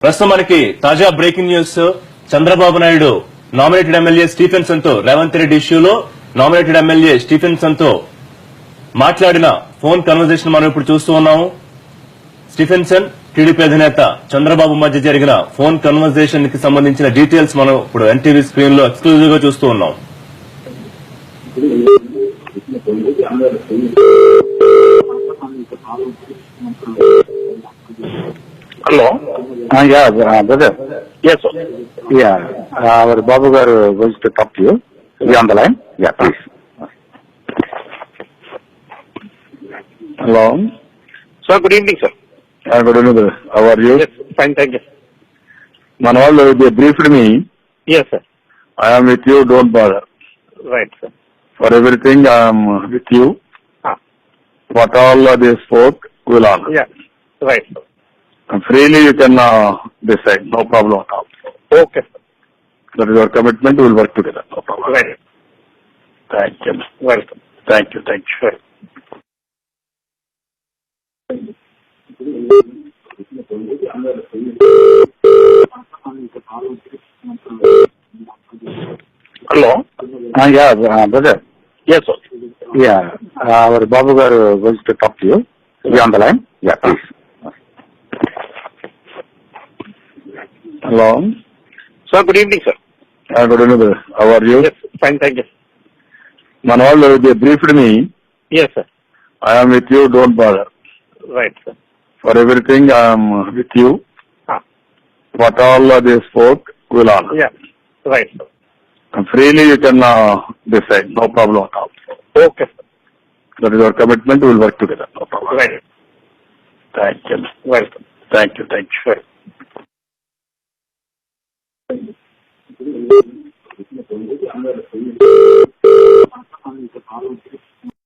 ప్రస్తుతం మనకి తాజా breaking news. Chandrababu Naidu nominated MLA Stephenson తో రేవంత్ రెడ్డి ఇష్యూలో నామినేటెడ్ ఎమ్మెల్యే స్టీఫెన్సన్ తో మాట్లాడిన ఫోన్ కన్వర్జేషన్ మనం ఇప్పుడు చూస్తూ ఉన్నాము. స్టీఫెన్సన్ టీడీపీ అధినేత చంద్రబాబు మధ్య జరిగిన ఫోన్ కన్వర్జేషన్ కి సంబంధించిన డీటెయిల్స్ మనం ఇప్పుడు ఎన్టీవీ స్క్రీన్ లో ఎక్స్క్లూజివ్ గా చూస్తూ ఉన్నాం. Hello. Yeah, brother. Yes, sir. Yeah, our Babu Garu wants to talk to you. Be on the line. Yeah, please. Hello. Sir, good evening, sir. Good evening, brother. How are you? Yes, fine, thank you. Manwal, they briefed me. Yes, sir. I am with you. Don't bother. Right, sir. For everything, I am with you. What all they spoke, will honor. Yeah, right, sir. And freely you can decide. No problem at all. Okay, sir. That is our commitment. We will work together. No problem. Right. Thank you. Welcome. Thank you. Thank you. Right. Hello. Yeah, brother. Yes, sir. Yeah, our Babu Garu wants to talk to you. Be on the line. Yeah, please. Hello. Sir, good evening, sir. Good evening, brother. How are you? Yes, fine, thank you. Manwal, they briefed me. Yes, sir. I am with you. Don't bother. Right, sir. For everything, I am with you. What all they spoke, will honor. Yeah, right, sir. And freely you can decide. No problem at all. Okay, sir. That is our commitment. We will work together. No problem. Right. Thank you. Welcome. Thank you. Thank you. Right.